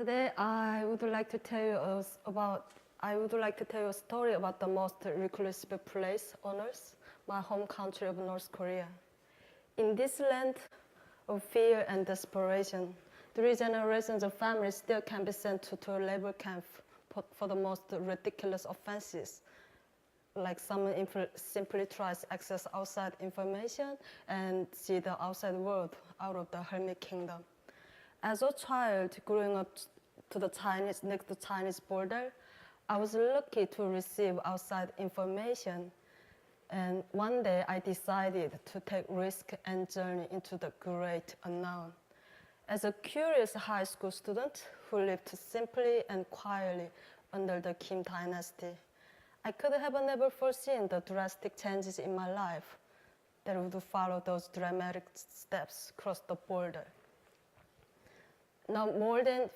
Today, I would like to tell you a story about the most reclusive place on earth, my home country of North Korea. In this land of fear and desperation, 3 generations of families still can be sent to a labor camp for the most ridiculous offenses. Like someone simply tries to access outside information and see the outside world out of the hermit kingdom. As a child growing up next to Chinese border, I was lucky to receive outside information. And one day I decided to take risk and journey into the great unknown. As a curious high school student who lived simply and quietly under the Kim dynasty, I could have never foreseen the drastic changes in my life that would follow those dramatic steps across the border. Now, more than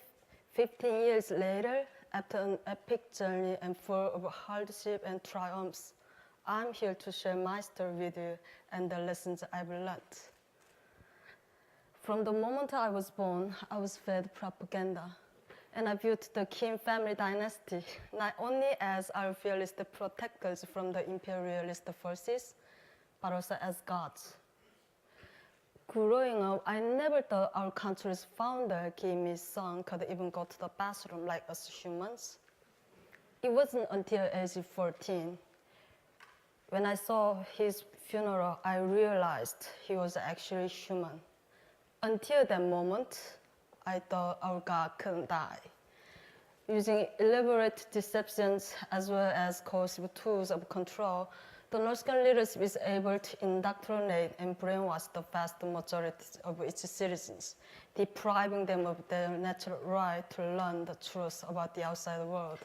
15 years later, after an epic journey and full of hardship and triumphs, I'm here to share my story with you and the lessons I've learned. From the moment I was born, I was fed propaganda, and I viewed the Kim family dynasty not only as our fearless protectors from the imperialist forces, but also as gods. Growing up, I never thought our country's founder, Kim Il-sung, could even go to the bathroom like us humans. It wasn't until age 14. When I saw his funeral, I realized he was actually human. Until that moment, I thought our God couldn't die. Using elaborate deceptions as well as coercive tools of control, the North Korean leadership is able to indoctrinate and brainwash the vast majority of its citizens, depriving them of their natural right to learn the truth about the outside world.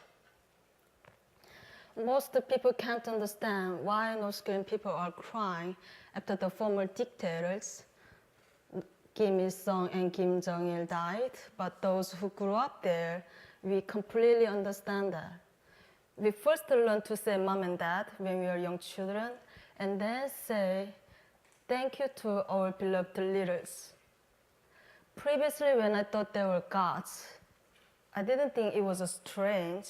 Most people can't understand why North Korean people are crying after the former dictators, Kim Il-sung and Kim Jong-il, died, but those who grew up there, we completely understand that. We first learn to say mom and dad when we are young children, and then say thank you to our beloved leaders. Previously, when I thought they were gods, I didn't think it was strange,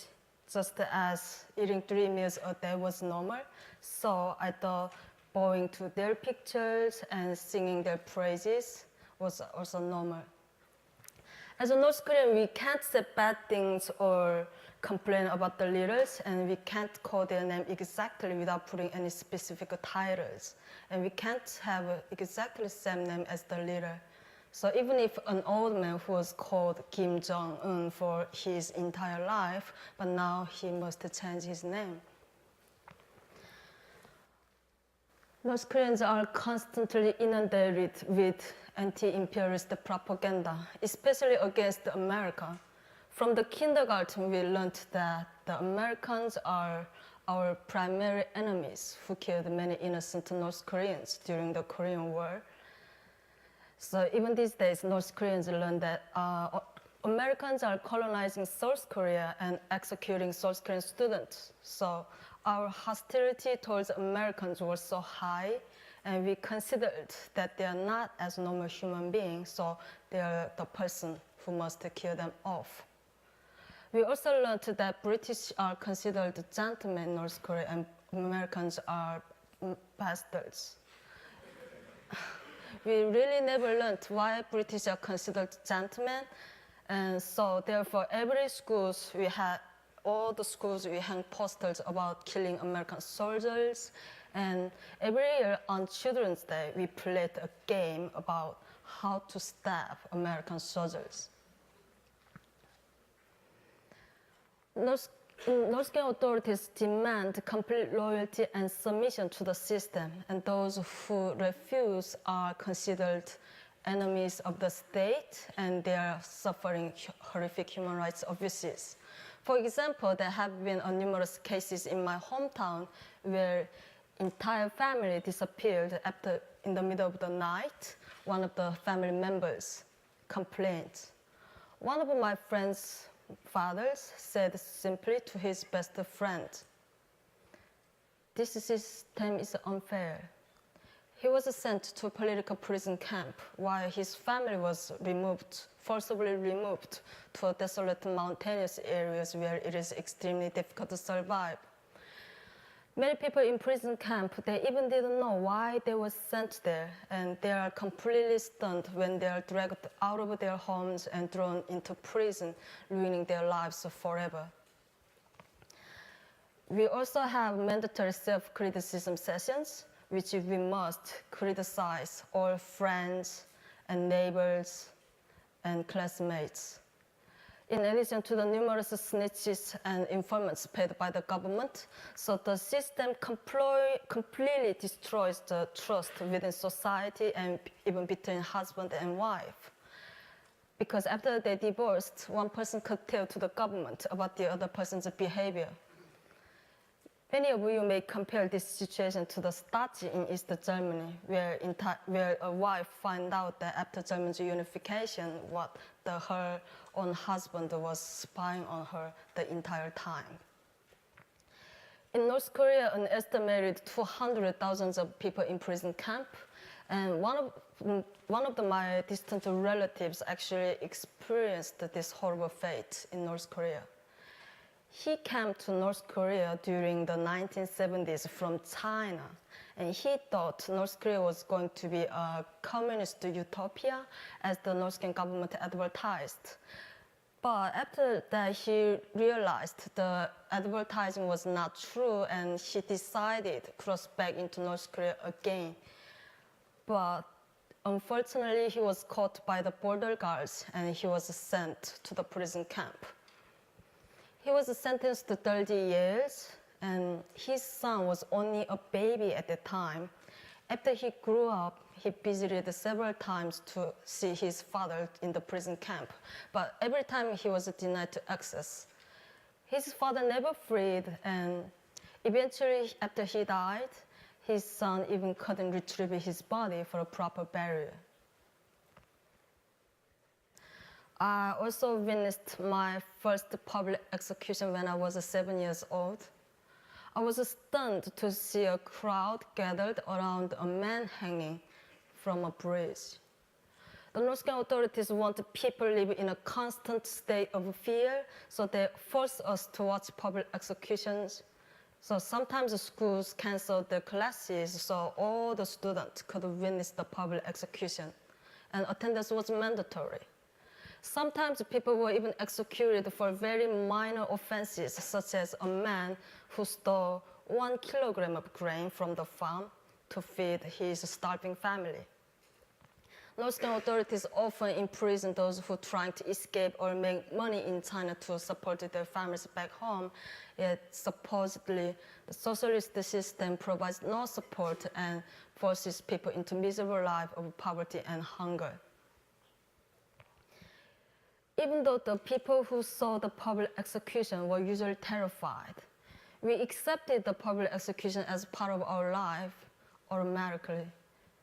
just as eating 3 meals a day was normal. So I thought bowing to their pictures and singing their praises was also normal. As a North Korean, we can't say bad things or complain about the leaders, and we can't call their name exactly without putting any specific titles. And we can't have exactly the same name as the leader. So even if an old man who was called Kim Jong-un for his entire life, but now he must change his name. North Koreans are constantly inundated with anti-imperialist propaganda, especially against America. From the kindergarten, we learned that the Americans are our primary enemies who killed many innocent North Koreans during the Korean War. So even these days, North Koreans learn that Americans are colonizing South Korea and executing South Korean students. So our hostility towards Americans was so high, and we considered that they are not as normal human beings, so they are the person who must kill them off. We also learned that British are considered gentlemen in North Korea and Americans are bastards. We really never learned why British are considered gentlemen, and so therefore all the schools we hang posters about killing American soldiers, and every year on Children's Day we played a game about how to stab American soldiers. North Korean authorities demand complete loyalty and submission to the system, and those who refuse are considered enemies of the state, and they are suffering horrific human rights abuses. For example, there have been numerous cases in my hometown where entire family disappeared after, in the middle of the night, one of the family members complained. One of my friend's fathers said simply to his best friend, "This system is unfair." He was sent to a political prison camp while his family was forcibly removed to a desolate mountainous areas where it is extremely difficult to survive. Many people in prison camp, they even didn't know why they were sent there, and they are completely stunned when they are dragged out of their homes and thrown into prison, ruining their lives forever. We also have mandatory self-criticism sessions, which we must criticize all friends and neighbors and classmates. In addition to the numerous snitches and informants paid by the government, so the system completely destroys the trust within society and even between husband and wife. Because after they divorced, one person could tell to the government about the other person's behavior. Many of you may compare this situation to the Stasi in East Germany, where a wife found out that after Germany's unification, her own husband was spying on her the entire time. In North Korea, an estimated 200,000 of people in prison camp, and one of my distant relatives actually experienced this horrible fate in North Korea. He came to North Korea during the 1970s from China, and he thought North Korea was going to be a communist utopia as the North Korean government advertised. But after that, he realized the advertising was not true, and he decided to cross back into North Korea again. But unfortunately, he was caught by the border guards, and he was sent to the prison camp. He was sentenced to 30 years, and his son was only a baby at the time. After he grew up, he visited several times to see his father in the prison camp, but every time he was denied access. His father never freed, and eventually, after he died, his son even couldn't retrieve his body for a proper burial. I also witnessed my first public execution when I was 7 years old. I was stunned to see a crowd gathered around a man hanging from a bridge. The North Korean authorities want people to live in a constant state of fear, so they force us to watch public executions. So sometimes schools cancel their classes so all the students could witness the public execution, and attendance was mandatory. Sometimes people were even executed for very minor offenses, such as a man who stole 1 kilogram of grain from the farm to feed his starving family. North Korean authorities often imprison those who try to escape or make money in China to support their families back home, yet supposedly the socialist system provides no support and forces people into miserable life of poverty and hunger. Even though the people who saw the public execution were usually terrified, we accepted the public execution as part of our life automatically,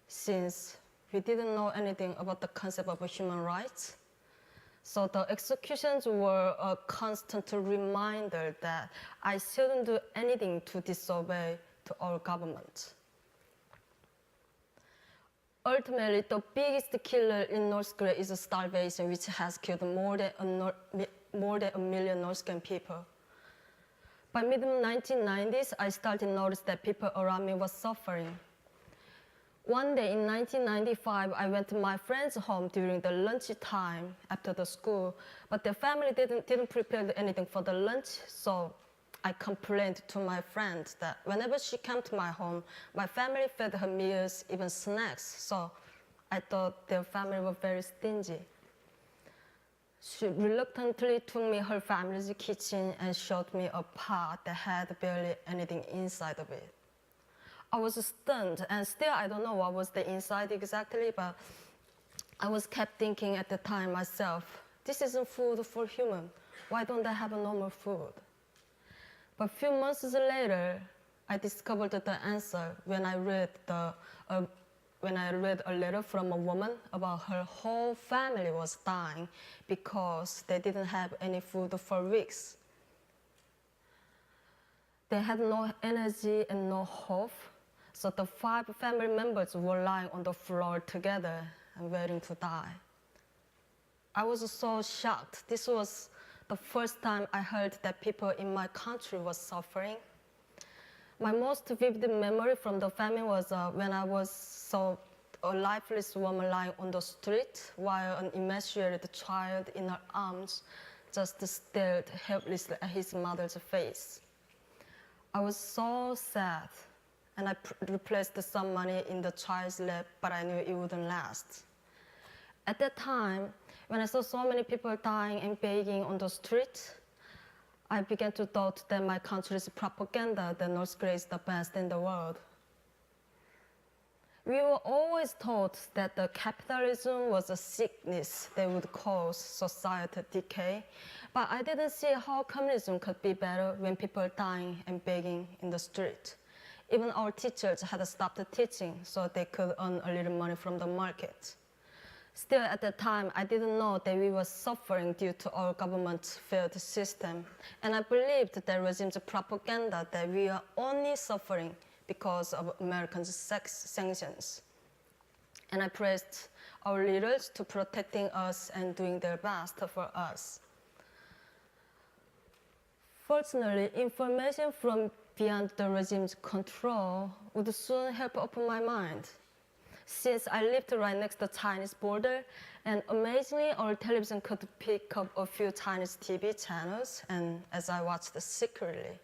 since we didn't know anything about the concept of human rights. So the executions were a constant reminder that I shouldn't do anything to disobey to our government. Ultimately, the biggest killer in North Korea is starvation, which has killed more than a million North Korean people. By mid-1990s, I started to notice that people around me were suffering. One day in 1995, I went to my friend's home during the lunch time after the school, but their family didn't prepare anything for the lunch, so I complained to my friend that whenever she came to my home, my family fed her meals, even snacks, so I thought their family was very stingy. She reluctantly took me her family's kitchen and showed me a pot that had barely anything inside of it. I was stunned, and still I don't know what was the inside exactly, but I was kept thinking at the time myself, this isn't food for human. Why don't they have a normal food? But a few months later, I discovered the answer when I read a letter from a woman about her whole family was dying because they didn't have any food for weeks. They had no energy and no hope. So the 5 family members were lying on the floor together and waiting to die. I was so shocked. This was the first time I heard that people in my country were suffering. My most vivid memory from the famine was when I saw a lifeless woman lying on the street while an emaciated child in her arms just stared helplessly at his mother's face. I was so sad, and I replaced some money in the child's lap, but I knew it wouldn't last. At that time, when I saw so many people dying and begging on the street, I began to doubt that my country's propaganda that North Korea is the best in the world. We were always taught that the capitalism was a sickness that would cause societal decay, but I didn't see how communism could be better when people are dying and begging in the street. Even our teachers had stopped teaching so they could earn a little money from the market. Still, at the time, I didn't know that we were suffering due to our government's failed system. And I believed that regime's propaganda that we are only suffering because of Americans' sanctions. And I praised our leaders to protecting us and doing their best for us. Fortunately, information from beyond the regime's control would soon help open my mind. Since I lived right next to the Chinese border, and amazingly, our television could pick up a few Chinese TV channels, and as I watched secretly,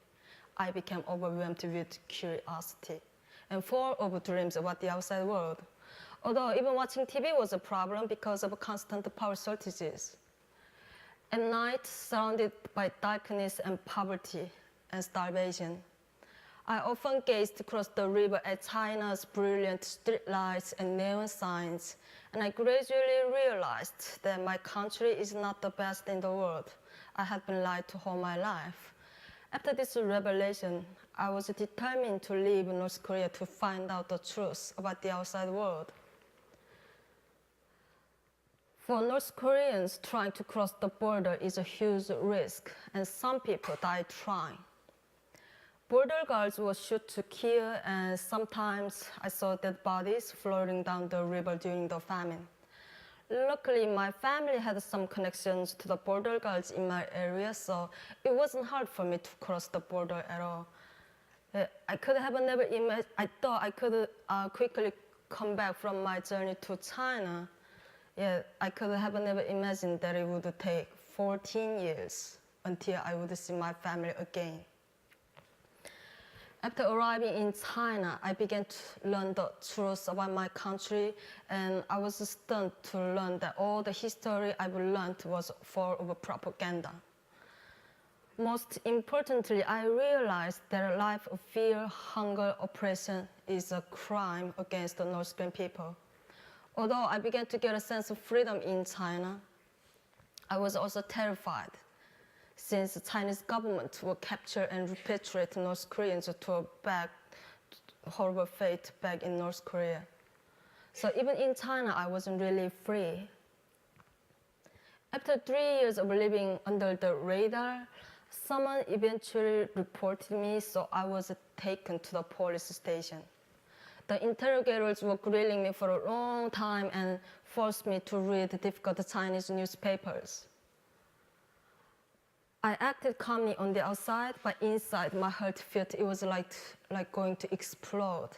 I became overwhelmed with curiosity and full of dreams about the outside world. Although even watching TV was a problem because of constant power shortages. At night, surrounded by darkness and poverty and starvation, I often gazed across the river at China's brilliant streetlights and neon signs, and I gradually realized that my country is not the best in the world. I had been lied to all my life. After this revelation, I was determined to leave North Korea to find out the truth about the outside world. For North Koreans, trying to cross the border is a huge risk, and some people die trying. Border guards were shot to kill, and sometimes I saw dead bodies floating down the river during the famine. Luckily, my family had some connections to the border guards in my area, so it wasn't hard for me to cross the border at all. I thought I could quickly come back from my journey to China. I could have never imagined that it would take 14 years until I would see my family again. After arriving in China, I began to learn the truth about my country, and I was stunned to learn that all the history I've learned was full of propaganda. Most importantly, I realized that a life of fear, hunger, oppression is a crime against the North Korean people. Although I began to get a sense of freedom in China, I was also terrified, since the Chinese government will capture and repatriate North Koreans to a horrible fate back in North Korea. So even in China, I wasn't really free. After 3 years of living under the radar, someone eventually reported me, so I was taken to the police station. The interrogators were grilling me for a long time and forced me to read difficult Chinese newspapers. I acted calmly on the outside, but inside my heart felt it was like going to explode.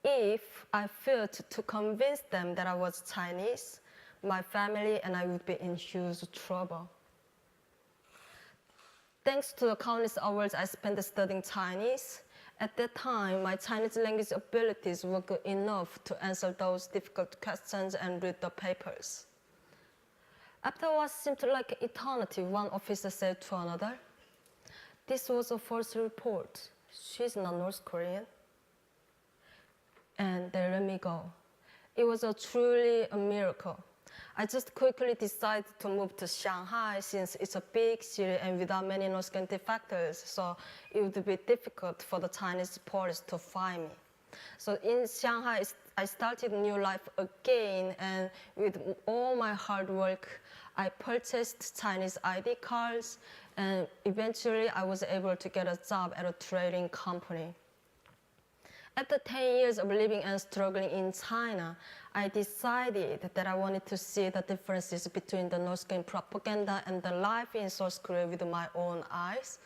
If I failed to convince them that I was Chinese, my family and I would be in huge trouble. Thanks to the countless hours I spent studying Chinese, at that time, my Chinese language abilities were good enough to answer those difficult questions and read the papers. After what seemed like eternity, one officer said to another, "This was a false report. She's not North Korean." And they let me go. It was truly a miracle. I just quickly decided to move to Shanghai since it's a big city and without many North Korean defectors, so it would be difficult for the Chinese police to find me. So in Shanghai, I started a new life again, and with all my hard work, I purchased Chinese ID cards, and eventually I was able to get a job at a trading company. After 10 years of living and struggling in China, I decided that I wanted to see the differences between the North Korean propaganda and the life in South Korea with my own eyes.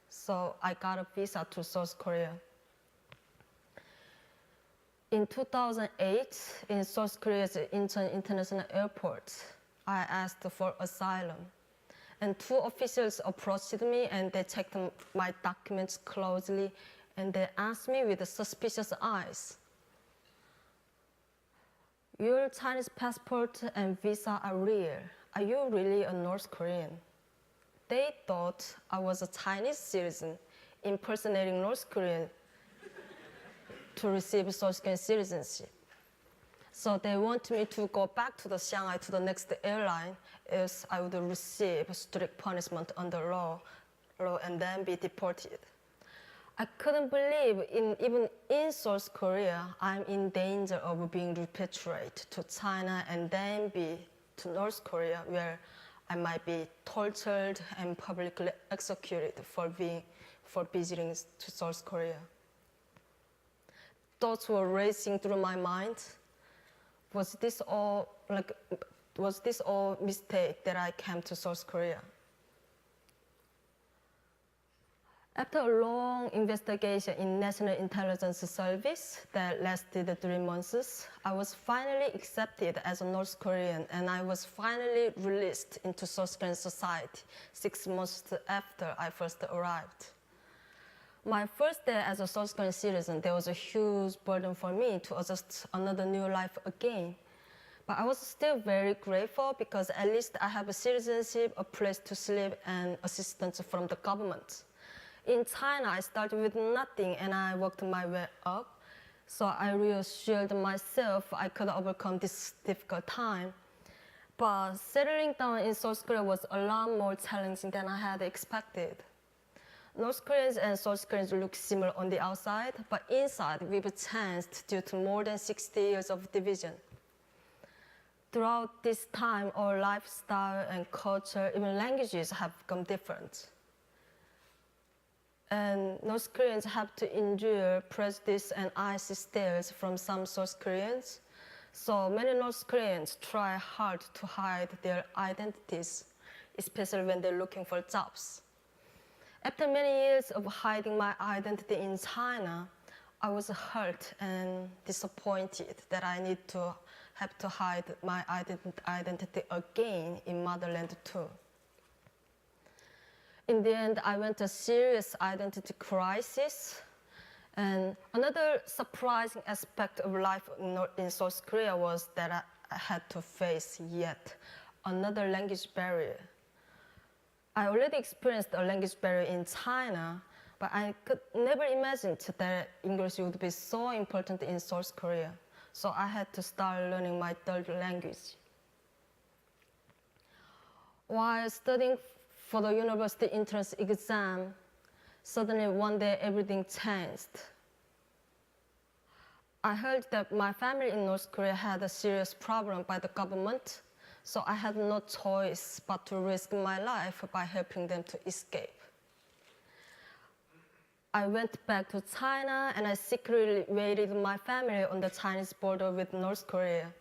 So I got a visa to South Korea. In 2008, in South Korea's Incheon International Airport, I asked for asylum. And two officials approached me and they checked my documents closely and they asked me with suspicious eyes, "Your Chinese passport and visa are real. Are you really a North Korean?" They thought I was a Chinese citizen impersonating North Korean to receive South Korean citizenship. So they want me to go back to the Shanghai to the next airline, else I would receive strict punishment under law and then be deported. I couldn't believe even in South Korea, I'm in danger of being repatriated to China and then be to North Korea, where I might be tortured and publicly executed for visiting to South Korea. Thoughts were racing through my mind. Was this all mistake that I came to South Korea? After a long investigation in National Intelligence Service that lasted 3 months, I was finally accepted as a North Korean and I was finally released into South Korean society 6 months after I first arrived. My first day as a South Korean citizen, there was a huge burden for me to adjust another new life again. But I was still very grateful because at least I have a citizenship, a place to sleep, and assistance from the government. In China, I started with nothing and I worked my way up. So I reassured myself I could overcome this difficult time. But settling down in South Korea was a lot more challenging than I had expected. North Koreans and South Koreans look similar on the outside, but inside we've changed due to more than 60 years of division. Throughout this time, our lifestyle and culture, even languages have become different. And North Koreans have to endure prejudice and icy stares from some South Koreans. So many North Koreans try hard to hide their identities, especially when they're looking for jobs. After many years of hiding my identity in China, I was hurt and disappointed that I have to hide my identity again in motherland too. In the end, I went through a serious identity crisis. And another surprising aspect of life in South Korea was that I had to face yet another language barrier. I already experienced a language barrier in China, but I could never imagine that English would be so important in South Korea. So I had to start learning my third language. While studying for the university entrance exam, suddenly one day everything changed. I heard that my family in North Korea had a serious problem by the government, so I had no choice but to risk my life by helping them to escape. I went back to China and I secretly waited my family on the Chinese border with North Korea.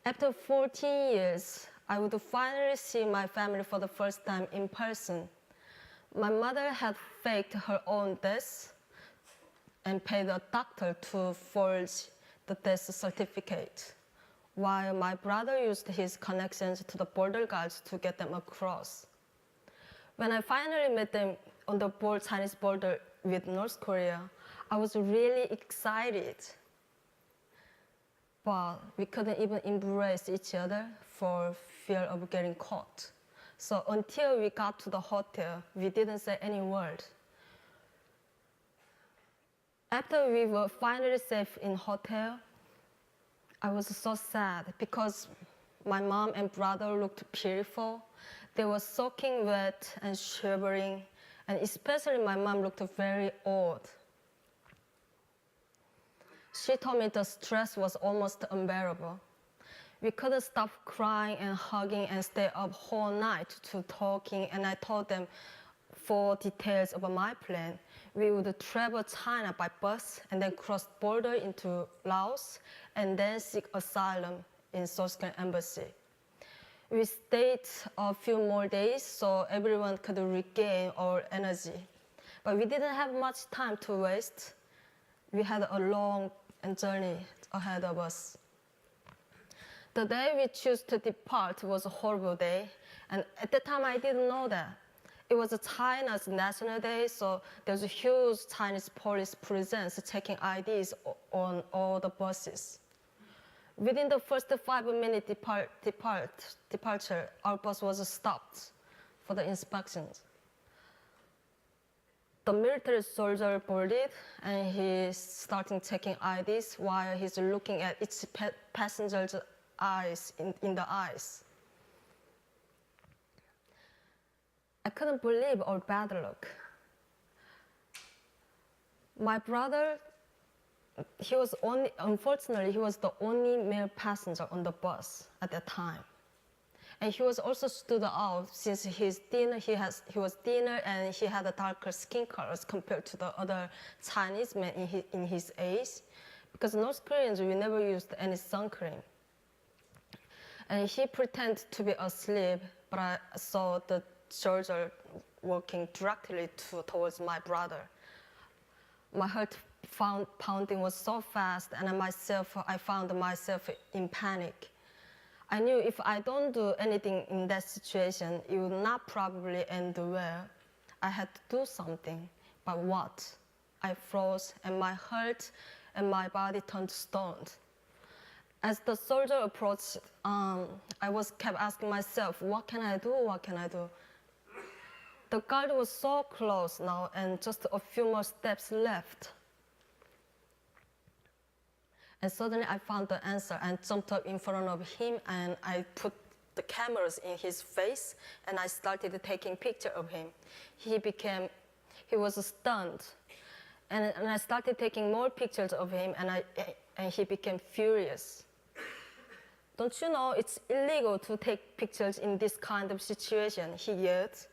After 14 years, I would finally see my family for the first time in person. My mother had faked her own death and paid a doctor to forge the death certificate, while my brother used his connections to the border guards to get them across. When I finally met them on the Chinese border with North Korea, I was really excited. But we couldn't even embrace each other for fear of getting caught. So until we got to the hotel, we didn't say any word. After we were finally safe in hotel, I was so sad because my mom and brother looked pitiful. They were soaking wet and shivering, and especially my mom looked very old. She told me the stress was almost unbearable. We couldn't stop crying and hugging and stay up whole night to talking, and I told them, for details about my plan, we would travel China by bus and then cross border into Laos and then seek asylum in South Korean embassy. We stayed a few more days so everyone could regain our energy. But we didn't have much time to waste. We had a long journey ahead of us. The day we chose to depart was a horrible day, and at the time I didn't know that. It was China's National Day, so there's a huge Chinese police presence checking IDs on all the buses. Within the first 5-minute departure, our bus was stopped for the inspections. The military soldier boarded, and he's starting checking IDs while he's looking at each passenger's eyes in the eyes. I couldn't believe our bad luck. My brother, unfortunately, he was the only male passenger on the bus at that time. And he was also stood out since he was thinner and he had a darker skin colors compared to the other Chinese men in his age. Because North Koreans, we never used any sun cream. And he pretended to be asleep, but I saw the soldier walking directly towards my brother. My heart pounding was so fast, and I found myself in panic. I knew if I don't do anything in that situation, it would not probably end well. I had to do something, but what? I froze, and my heart and my body turned stoned. As the soldier approached, I kept asking myself, what can I do? What can I do? The guard was so close now, and just a few more steps left. And suddenly I found the answer and jumped up in front of him, and I put the cameras in his face, and I started taking pictures of him. He was stunned. And I started taking more pictures of him, and he became furious. Don't you know it's illegal to take pictures in this kind of situation, he yelled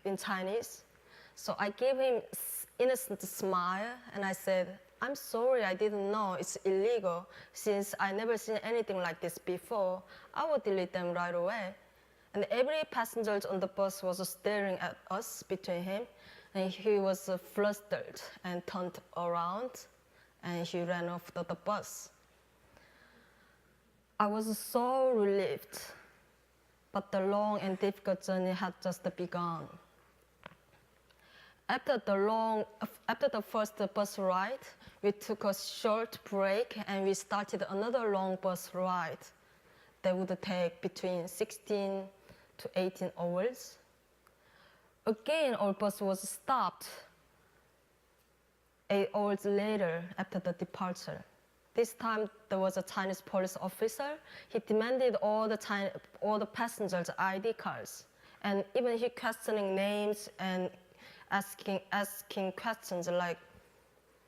in Chinese. So I gave him innocent smile, and I said, I'm sorry, I didn't know it's illegal. Since I never seen anything like this before, I will delete them right away. And every passenger on the bus was staring at us between him, and he was flustered and turned around, and he ran off the bus. I was so relieved, but the long and difficult journey had just begun. After the first bus ride, we took a short break and we started another long bus ride that would take between 16 to 18 hours. Again, our bus was stopped 8 hours later after the departure. This time, there was a Chinese police officer. He demanded all the passengers' ID cards, and even he questioning names and asking questions like,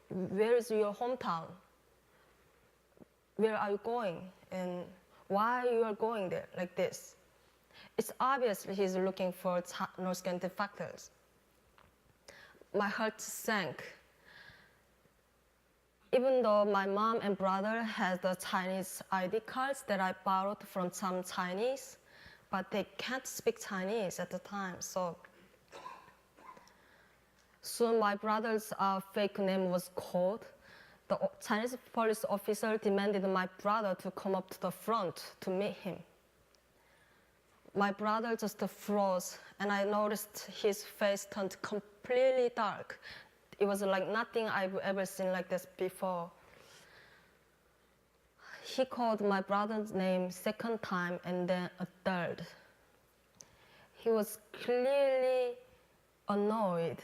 where is your hometown? Where are you going? And why you are going there like this? It's obvious he's looking for North Korean defectors. My heart sank. Even though my mom and brother had the Chinese ID cards that I borrowed from some Chinese, but they can't speak Chinese at the time, so soon my brother's fake name was called. The Chinese police officer demanded my brother to come up to the front to meet him. My brother just froze, and I noticed his face turned completely dark. It was like nothing I've ever seen like this before. He called my brother's name second time and then a third. He was clearly annoyed.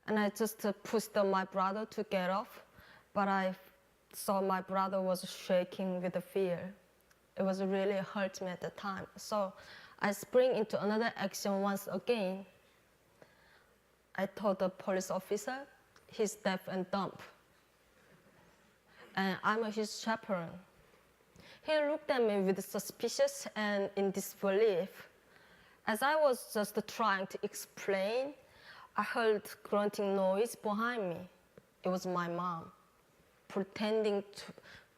And I just pushed my brother to get off, but I saw my brother was shaking with fear. It was really hurt me at the time. So I sprang into another action once again. I told the police officer he's deaf and dumb, and I'm his chaperone. He looked at me with suspicious and in disbelief. As I was just trying to explain, I heard grunting noise behind me. It was my mom, pretending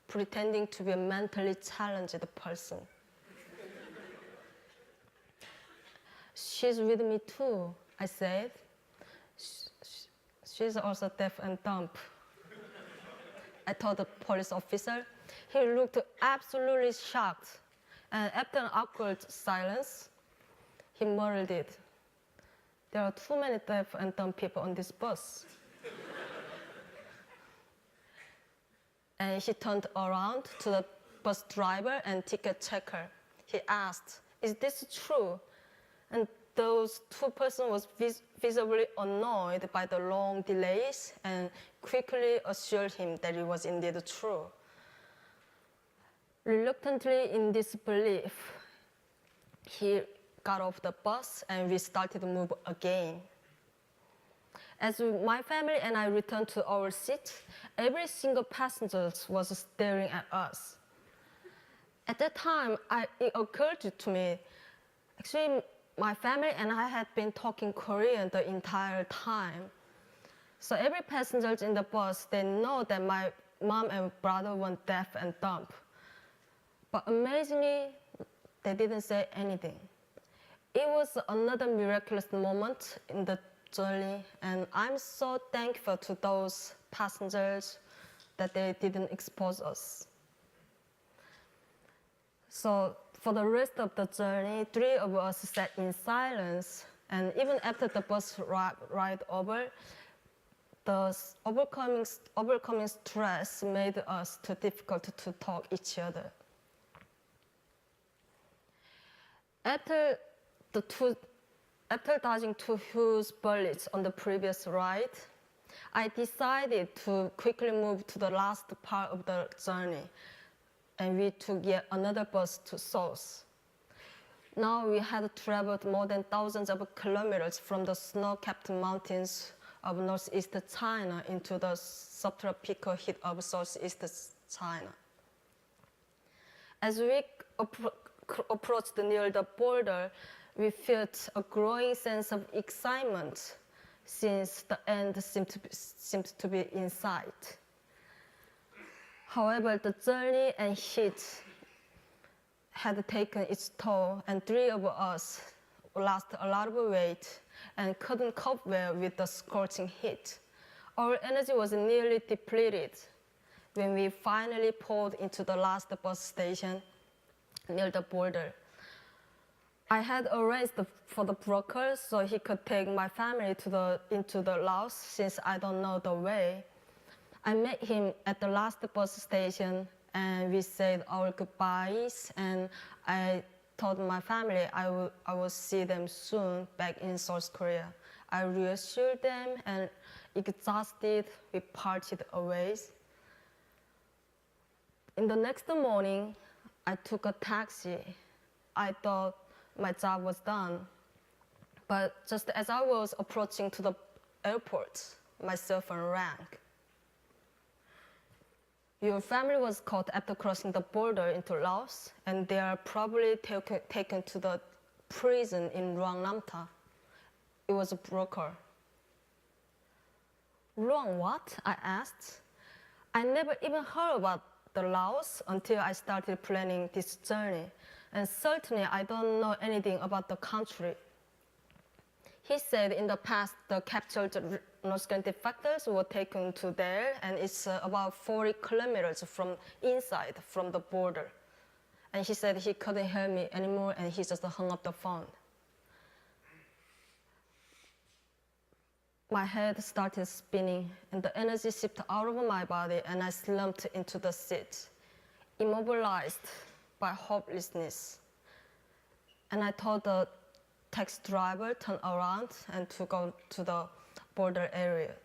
to be a mentally challenged person. She's with me too, I said. She's also deaf and dumb. I told the police officer. He looked absolutely shocked. And after an awkward silence, he murmured it. There are too many deaf and dumb people on this bus. And he turned around to the bus driver and ticket checker. He asked, "Is this true?" And those two persons was visibly annoyed by the long delays and quickly assured him that it was indeed true. Reluctantly in disbelief, he got off the bus and we started to move again. As my family and I returned to our seat, every single passenger was staring at us. At that time, it occurred to me, actually, my family and I had been talking Korean the entire time. So every passenger in the bus, they know that my mom and brother were deaf and dumb. But amazingly, they didn't say anything. It was another miraculous moment in the journey, and I'm so thankful to those passengers that they didn't expose us. So for the rest of the journey, 3 of us sat in silence, and even after the bus ride over, the overcoming stress made us too difficult to talk each other. After dodging 2 huge bullets on the previous ride, I decided to quickly move to the last part of the journey, and we took yet another bus to Seoul. Now we had traveled more than thousands of kilometers from the snow-capped mountains of northeast China into the subtropical heat of southeast China. As we approached near the border, we felt a growing sense of excitement since the end seemed to be in sight. However, the journey and heat had taken its toll, and 3 of us lost a lot of weight and couldn't cope well with the scorching heat. Our energy was nearly depleted when we finally pulled into the last bus station near the border. I had arranged for the broker so he could take my family into the Laos since I don't know the way. I met him at the last bus station and we said our goodbyes, and I told my family I will see them soon back in South Korea. I reassured them, and exhausted, we parted ways. In the next morning, I took a taxi. I thought my job was done. But just as I was approaching to the airport, my cell phone rang. Your family was caught after crossing the border into Laos, and they are probably taken to the prison in Luang Namta. It was a broker. Luang what? I asked. I never even heard about the Laos until I started planning this journey, and certainly I don't know anything about the country. He said in the past the captured North Korean defectors were taken to there, and it's about 40 kilometers from the border. And he said he couldn't hear me anymore, and he just hung up the phone. My head started spinning, and the energy seeped out of my body, and I slumped into the seat, immobilized by hopelessness. And I told the taxi driver to turn around and to go to the border area.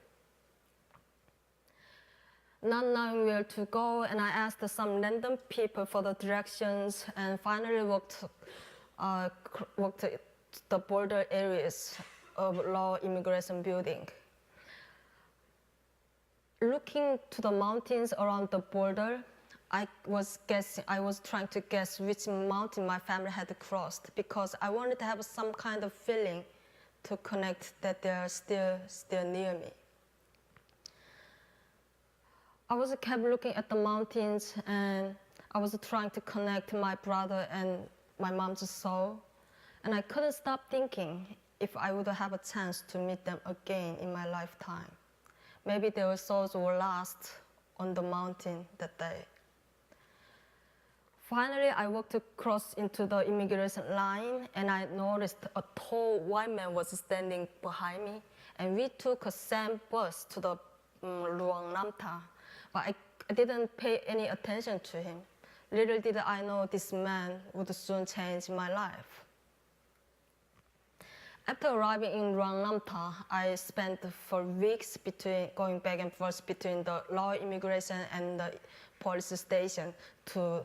Not knowing where to go, and I asked some random people for the directions, and finally walked the border areas of law immigration building. Looking to the mountains around the border, I was trying to guess which mountain my family had crossed because I wanted to have some kind of feeling to connect that they are still near me. I was kept looking at the mountains and I was trying to connect my brother and my mom's soul. And I couldn't stop thinking if I would have a chance to meet them again in my lifetime. Maybe their souls were lost on the mountain that day. Finally, I walked across into the immigration line and I noticed a tall white man was standing behind me. And we took a same bus to the Ruang-Namta, but I didn't pay any attention to him. Little did I know this man would soon change my life. After arriving in Ruang-Namta, I spent for weeks going back and forth between the law immigration and the police station to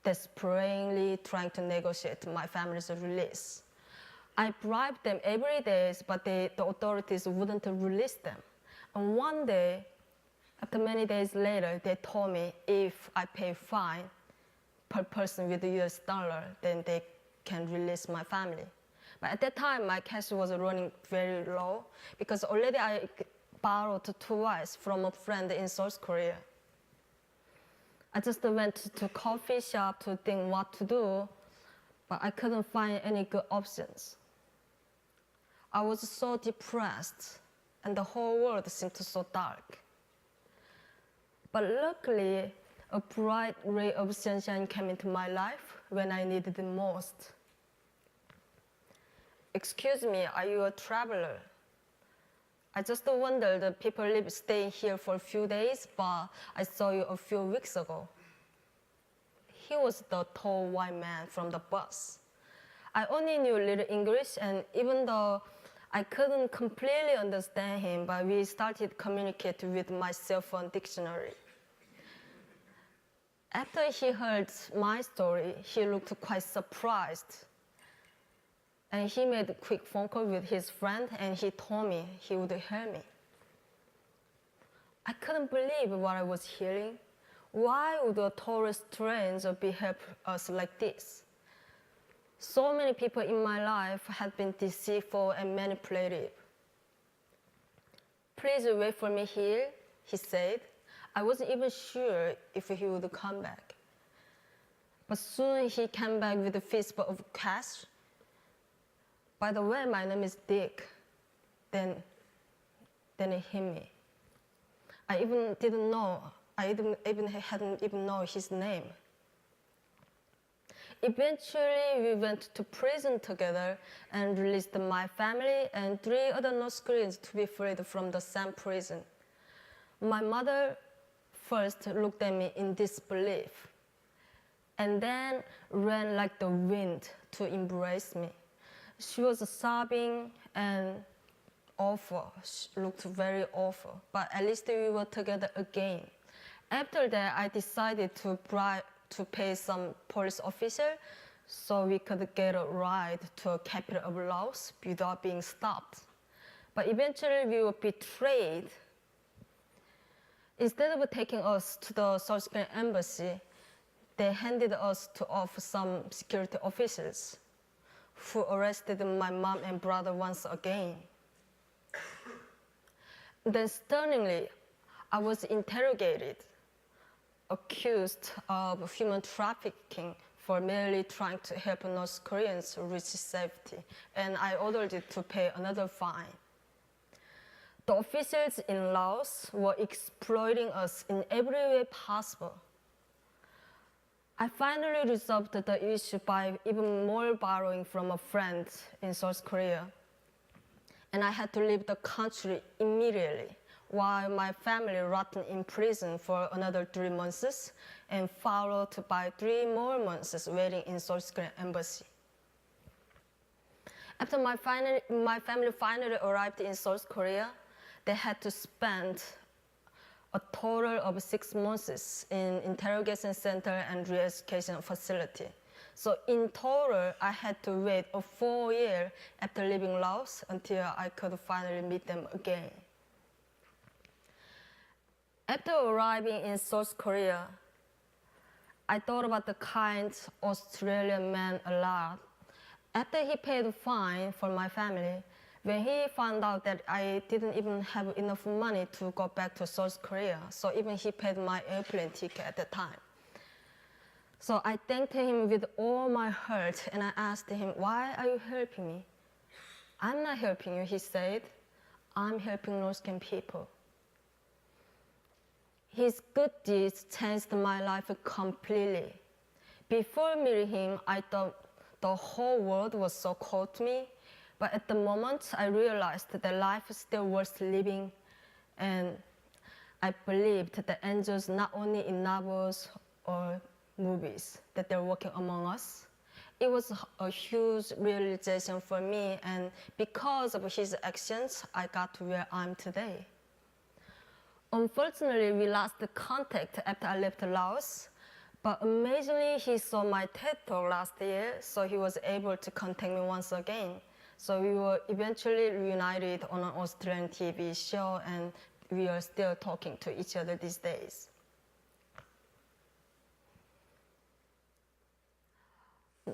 desperately trying to negotiate my family's release. I bribed them every day, but the authorities wouldn't release them. And one day, after many days later, they told me if I pay fine per person with the US dollar, then they can release my family. But at that time, my cash was running very low because already I borrowed twice from a friend in South Korea. I just went to a coffee shop to think what to do, but I couldn't find any good options. I was so depressed, and the whole world seemed so dark. But luckily, a bright ray of sunshine came into my life when I needed it most. Excuse me, are you a traveler? I just wondered that people staying here for a few days, but I saw you a few weeks ago. He was the tall white man from the bus. I only knew a little English, and even though I couldn't completely understand him, but we started communicating with my cell phone dictionary. After he heard my story, he looked quite surprised. And he made a quick phone call with his friend, and he told me he would help me. I couldn't believe what I was hearing. Why would a tourist stranger help us like this? So many people in my life had been deceitful and manipulative. Please wait for me here, he said. I wasn't even sure if he would come back. But soon he came back with a fistful of cash. By the way, my name is Dick. Then it hit me. I hadn't even known his name. Eventually, we went to prison together and released my family and 3 other North Koreans to be freed from the same prison. My mother first looked at me in disbelief and then ran like the wind to embrace me. She was sobbing and awful. She looked very awful, but at least we were together again. After that, I decided to pay some police officer so we could get a ride to a capital of Laos without being stopped. But eventually, we were betrayed. Instead of taking us to the South Korean embassy, they handed us off to some security officers who arrested my mom and brother once again. Then stunningly, I was interrogated, accused of human trafficking for merely trying to help North Koreans reach safety, and I ordered it to pay another fine. The officials in Laos were exploiting us in every way possible. I finally resolved the issue by even more borrowing from a friend in South Korea. And I had to leave the country immediately while my family rotted in prison for another 3 months and followed by 3 more months waiting in South Korean embassy. After my family finally arrived in South Korea, they had to spend a total of 6 months in interrogation center and re-education facility. So in total, I had to wait a 4 years after leaving Laos until I could finally meet them again. After arriving in South Korea, I thought about the kind Australian man a lot. After he paid the fine for my family, when he found out that I didn't even have enough money to go back to South Korea, so even he paid my airplane ticket at the time. So I thanked him with all my heart and I asked him, why are you helping me? I'm not helping you, he said. I'm helping North Korean people. His good deeds changed my life completely. Before meeting him, I thought the whole world was so cold to me. But at the moment, I realized that life is still worth living. And I believed that the angels, not only in novels or movies, that they're walking among us. It was a huge realization for me, and because of his actions, I got to where I'm today. Unfortunately, we lost the contact after I left Laos, but amazingly, he saw my TED Talk last year, so he was able to contact me once again. So we were eventually reunited on an Australian TV show, and we are still talking to each other these days.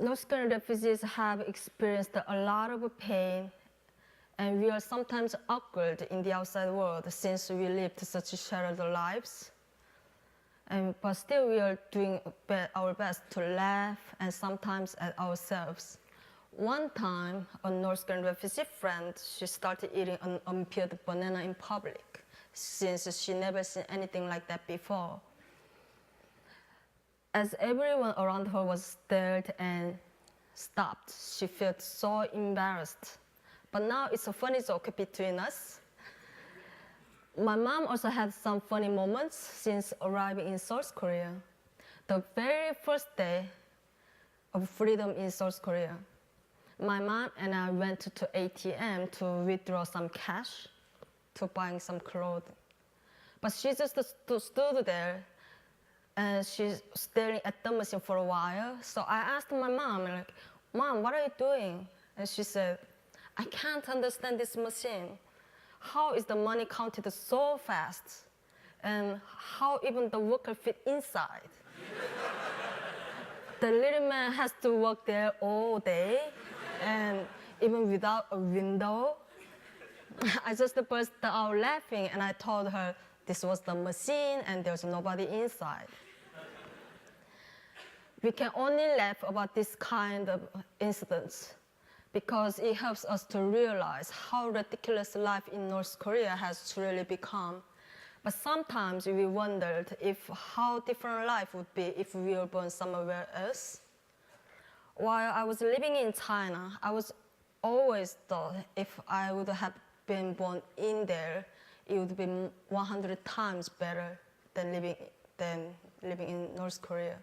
North Korean refugees have experienced a lot of pain, and we are sometimes awkward in the outside world since we lived such shared lives. But still, we are doing our best to laugh and sometimes at ourselves. One time, a North Korean refugee friend, she started eating an unpeeled banana in public, since she never seen anything like that before. As everyone around her was stared and stopped, she felt so embarrassed. But now it's a funny joke between us. My mom also had some funny moments since arriving in South Korea. The very first day of freedom in South Korea, my mom and I went to ATM to withdraw some cash to buying some clothes. But she just stood there and she's staring at the machine for a while. So I asked my mom, like, Mom, what are you doing? And she said, I can't understand this machine. How is the money counted so fast? And how even the worker fit inside? The little man has to work there all day, and even without a window. I just burst out laughing, and I told her this was the machine and there's nobody inside. We can only laugh about this kind of incidents because it helps us to realize how ridiculous life in North Korea has truly become. But sometimes we wondered how different life would be if we were born somewhere else. While I was living in China, I was always thought if I would have been born in there, it would be 100 times better than living in North Korea.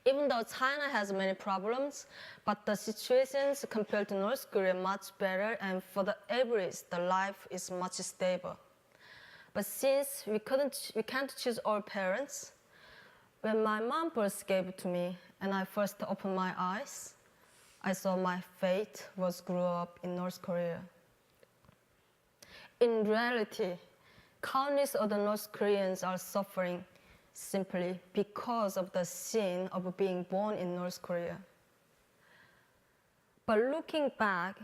Even though China has many problems, but the situations compared to North Korea are much better, and for the average, the life is much stable. But since we can't choose our parents, when my mom first gave it to me and I first opened my eyes, I saw my fate was grew up in North Korea. In reality, countless other North Koreans are suffering simply because of the sin of being born in North Korea. But looking back,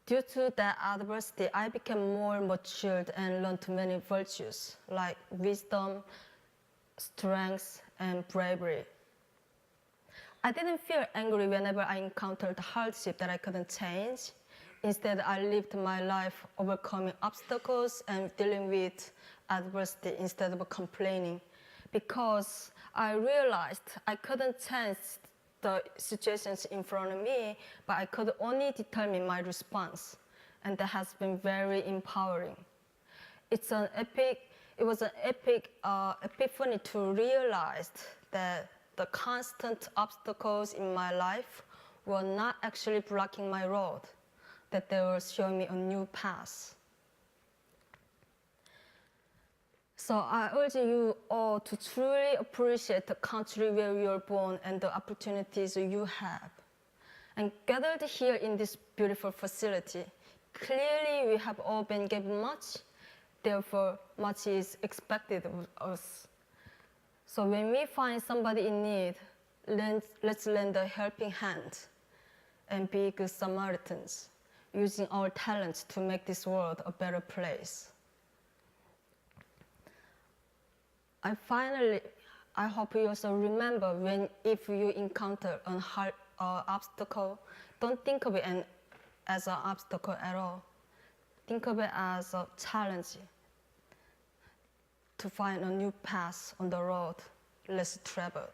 due to that adversity, I became more matured and learned many virtues like wisdom, strength, and bravery. I didn't feel angry whenever I encountered hardship that I couldn't change. Instead, I lived my life overcoming obstacles and dealing with adversity instead of complaining, because I realized I couldn't change the situations in front of me, but I could only determine my response, and that has been very empowering. It was an epic epiphany to realize that the constant obstacles in my life were not actually blocking my road, that they were showing me a new path. So I urge you all to truly appreciate the country where you are born and the opportunities you have. And gathered here in this beautiful facility, clearly we have all been given much, therefore much is expected of us. So when we find somebody in need, let's lend a helping hand and be good Samaritans, using our talents to make this world a better place. I hope you also remember if you encounter an hard obstacle, don't think of it as an obstacle at all. Think of it as a challenge to find a new path on the road less traveled.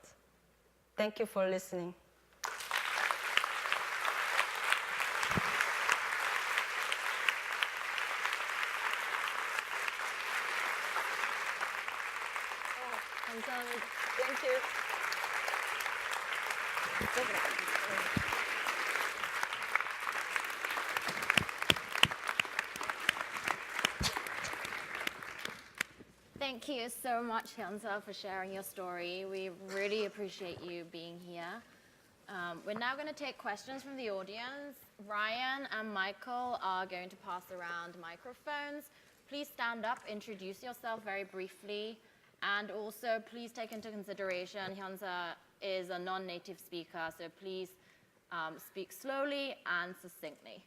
Thank you for listening. 감사합니다. Thank you. Thank you so much, Hyeonseo, for sharing your story. We really appreciate you being here. We're now going to take questions from the audience. Ryan and Michael are going to pass around microphones. Please stand up, introduce yourself very briefly, and also please take into consideration Hyeonseo is a non-native speaker, so please speak slowly and succinctly.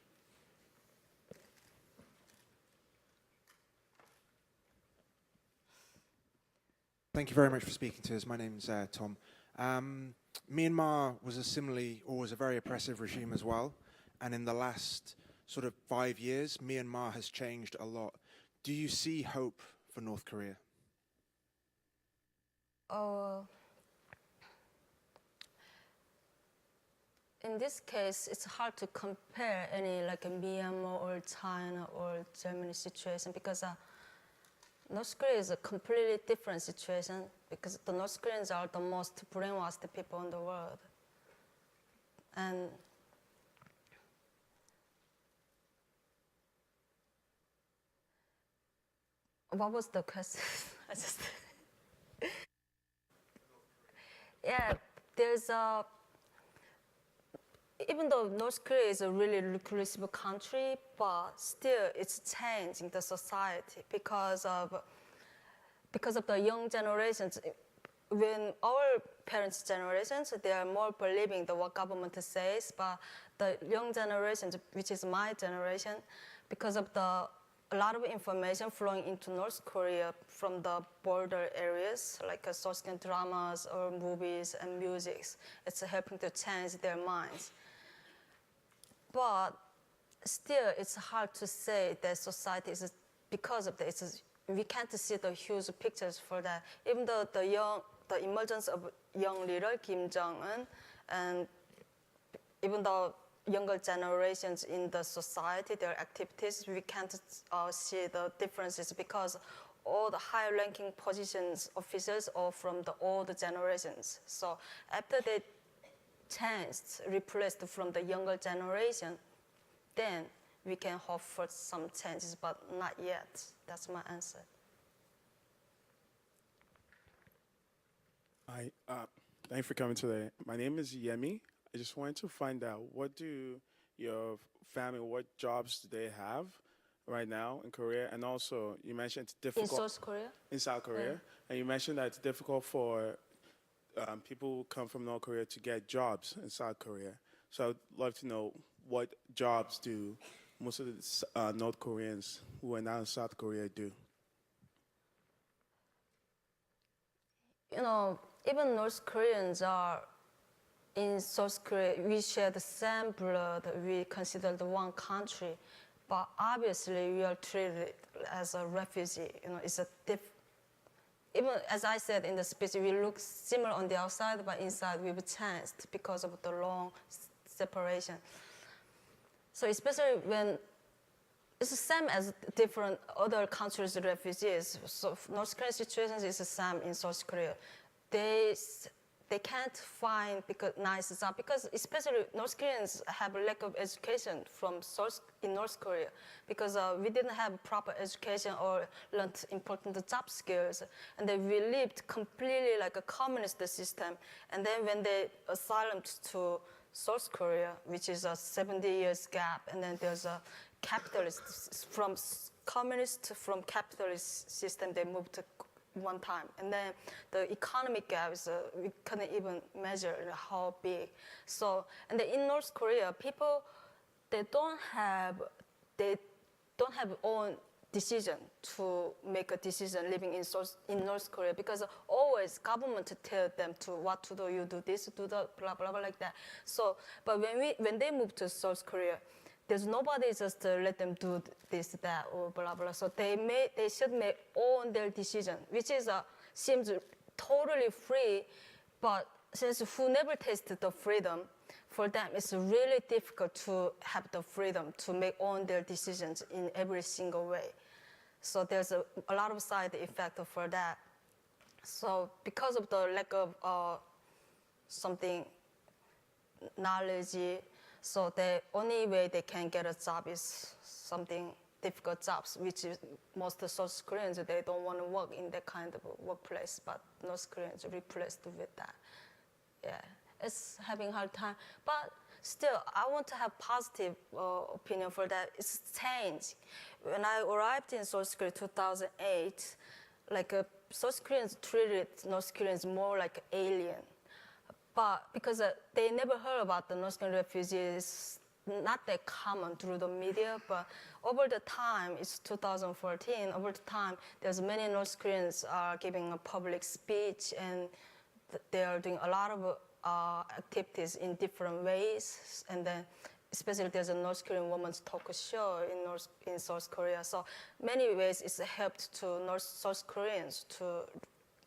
Thank you very much for speaking to us. My name's Tom. Myanmar was was a very oppressive regime as well. And in the last sort of 5 years, Myanmar has changed a lot. Do you see hope for North Korea? In this case, it's hard to compare any like a Myanmar or China or Germany situation because North Korea is a completely different situation because the North Koreans are the most brainwashed people in the world. And what was the question? I just yeah, there's even though North Korea is a really inclusive country, but still it's changing the society because of the young generations. When our parents' generations, they are more believing the what government says, but the young generations, which is my generation, because of a lot of information flowing into North Korea from the border areas, like South Korean dramas or movies and music, it's helping to change their minds. But still, it's hard to say that society is because of that. We can't see the huge pictures for that. Even though the emergence of young leader Kim Jong-un, and even though younger generations in the society, their activities, we can't see the differences because all the high-ranking positions officers are from the old generations. So after they changed, replaced from the younger generation, then we can hope for some changes, but not yet. That's my answer. Hi, thank you for coming today. My name is Yemi. I just wanted to find out, what do your family, what jobs do they have right now in Korea? And also, you mentioned it's difficult. In South Korea? In South Korea. Yeah. And you mentioned that it's difficult for people who come from North Korea to get jobs in South Korea. So I'd love to know, what jobs do most of the North Koreans who are now in South Korea do? You know, even North Koreans are in South Korea. We share the same blood. We consider the one country, but obviously we are treated as a refugee. You know, it's a even as I said in the speech, we look similar on the outside, but inside we've changed because of the long separation. So especially when it's the same as different other countries' refugees. So North Korean situation is the same in South Korea. They can't find nice job because especially North Koreans have a lack of education in North Korea because we didn't have proper education or learned important job skills, and then we lived completely like a communist system. And then when they asylum to South Korea, which is a 70 years gap, and then there's a capitalist from capitalist system, they moved to one time. And then the economic gap is, we couldn't even measure how big. So, and then in North Korea, people, they don't have own decision to make a decision living in North Korea, because always government tell them to what to do, you do this, do that, blah, blah, blah, like that. So, but when they move to South Korea, there's nobody just let them do this, that, or blah, blah. So they should make own their decision, which is seems totally free, but since who never tasted the freedom, for them it's really difficult to have the freedom to make own their decisions in every single way. So there's a lot of side effect for that. So because of the lack of something knowledge, so the only way they can get a job is something difficult jobs, which is most South Koreans, they don't want to work in that kind of workplace, but North Koreans replaced with that. Yeah, it's having a hard time, but still, I want to have positive opinion for that. It's changed. When I arrived in South Korea 2008, like South Koreans treated North Koreans more like alien. But because they never heard about the North Korean refugees, not that common through the media, but over the time, it's 2014, over the time, there's many North Koreans are giving a public speech, and they are doing a lot of activities in different ways, and then especially there's a North Korean women's talk show in South Korea. So many ways it's helped to South Koreans to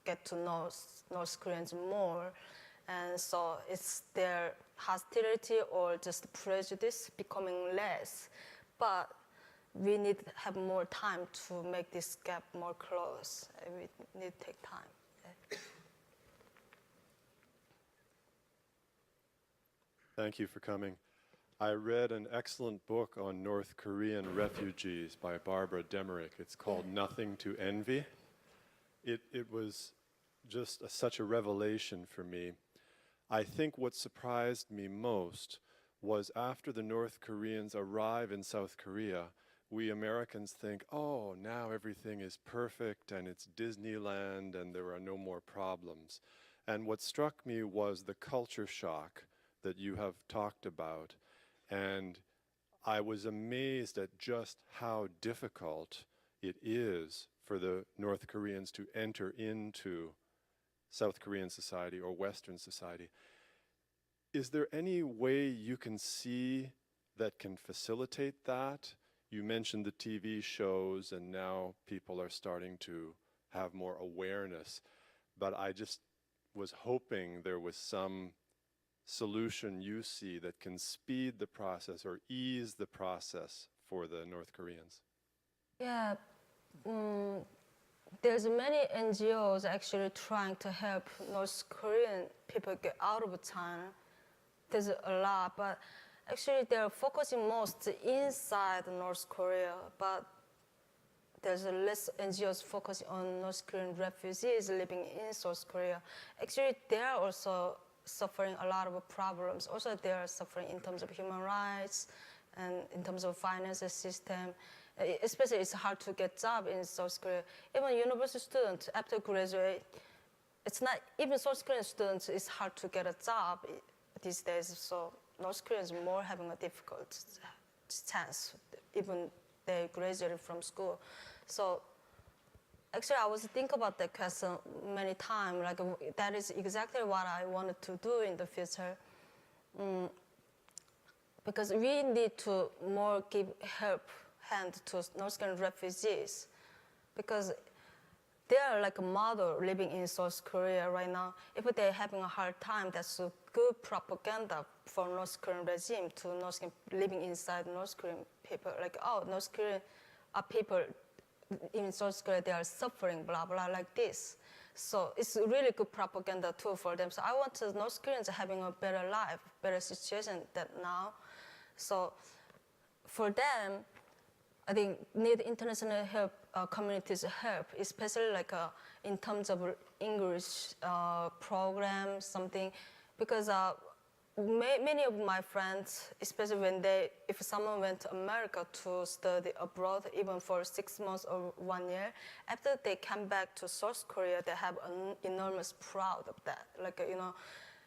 get to know North Koreans more, and so it's their hostility or just prejudice becoming less. But we need to have more time to make this gap more close. We need to take time. Yeah. Thank you for coming. I read an excellent book on North Korean refugees by Barbara Demerick. It's called Nothing to Envy. It was just such a revelation for me. I think what surprised me most was after the North Koreans arrive in South Korea, we Americans think, oh, now everything is perfect and it's Disneyland and there are no more problems. And what struck me was the culture shock that you have talked about. And I was amazed at just how difficult it is for the North Koreans to enter into South Korean society or Western society. Is there any way you can see that can facilitate that? You mentioned the TV shows, and now people are starting to have more awareness. But I just was hoping there was some solution you see that can speed the process or ease the process for the North Koreans. Yeah, there's many NGOs actually trying to help North Korean people get out of China. There's a lot, but actually they're focusing most inside North Korea, but there's less NGOs focusing on North Korean refugees living in South Korea. Actually, they're also suffering a lot of problems. Also, they are suffering in terms of human rights and in terms of financial system. Especially, it's hard to get job in South Korea. Even university students, after graduate, it's not, even South Korean students, it's hard to get a job these days. So North Koreans are more having a difficult chance, even they graduated from school. So actually, I was thinking about that question many times. Like that is exactly what I wanted to do in the future, because we need to more give hand to North Korean refugees, because they are like a model living in South Korea right now. If they're having a hard time, that's a good propaganda for North Korean regime to North Korean living inside North Korean people. Like, oh, North Korean people in South Korea, they are suffering, blah, blah, like this. So it's a really good propaganda tool for them. So I want North Koreans having a better life, better situation than now. So for them, I think need international help, communities help, especially like in terms of English program, something, because many of my friends, especially if someone went to America to study abroad, even for 6 months or 1 year, after they come back to South Korea, they have an enormous proud of that.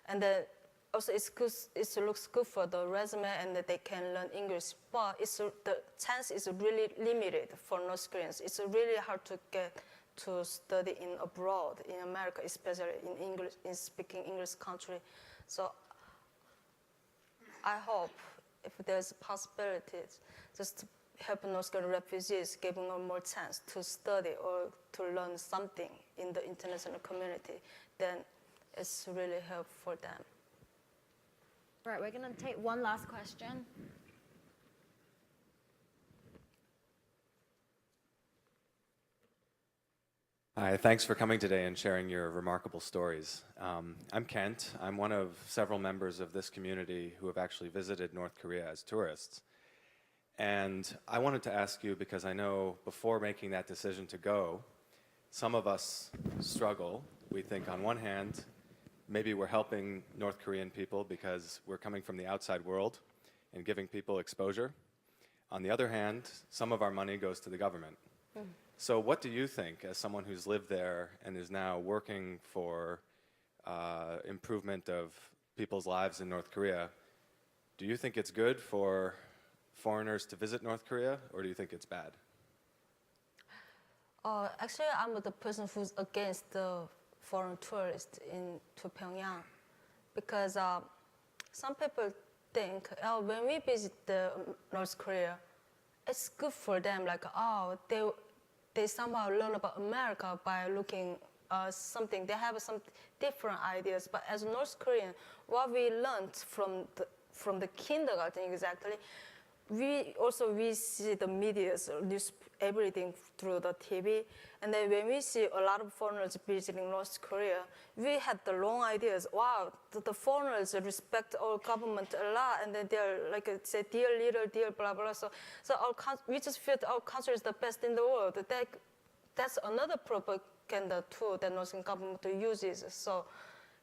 And then also it's good, it looks good for the resume and that they can learn English, but the chance is really limited for North Koreans. It's really hard to get to study in abroad, in America, especially in speaking English country. So I hope if there's possibilities, just to help North Korean refugees, giving them more chance to study or to learn something in the international community, then it's really helpful for them. Right, we're going to take one last question. Hi, thanks for coming today and sharing your remarkable stories. I'm Kent. I'm one of several members of this community who have actually visited North Korea as tourists. And I wanted to ask you, because I know before making that decision to go, some of us struggle. We think on one hand, maybe we're helping North Korean people because we're coming from the outside world and giving people exposure. On the other hand, some of our money goes to the government. So what do you think, as someone who's lived there and is now working for improvement of people's lives in North Korea, do you think it's good for foreigners to visit North Korea, or do you think it's bad? Actually, I'm the person who's against the foreign tourists to Pyongyang, because some people think, when we visit North Korea, it's good for them. They somehow learn about America by looking something. They have some different ideas. But as North Korean, what we learned from the kindergarten exactly, we see the media, news, everything through the TV. And then when we see a lot of foreigners visiting North Korea, we had the wrong ideas. Wow, the foreigners respect our government a lot, and then they're say, dear leader, dear blah, blah. So we just feel our country is the best in the world. That's another propaganda tool that North Korean government uses. So,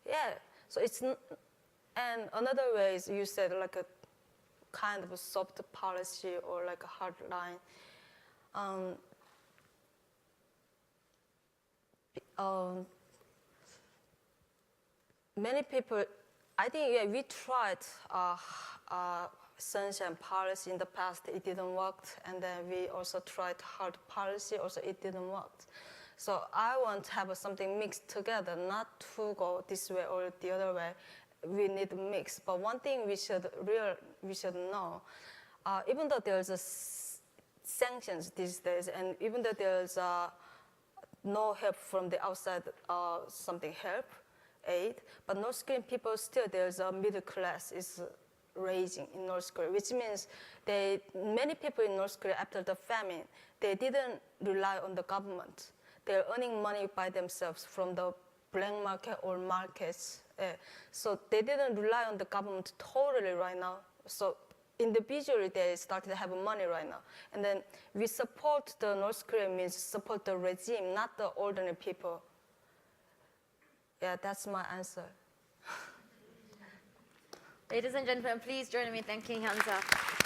yeah, so it's, and another way is you said a kind of a soft policy or a hard line. Many people, I think, we tried sunshine policy in the past. It didn't work, and then we also tried hard policy. Also, it didn't work. So I want to have something mixed together, not to go this way or the other way. We need a mix. But one thing we should know, even though there's sanctions these days, and even though there's no help from the outside, something aid, but North Korean people still, there's a middle class is raising in North Korea, which means many people in North Korea after the famine, they didn't rely on the government. They're earning money by themselves from the black market or markets. So they didn't rely on the government totally right now. So individually, they started to have money right now. And then we support the North Korea means support the regime, not the ordinary people. Yeah, that's my answer. Ladies and gentlemen, please join me in thanking Hyeonseo.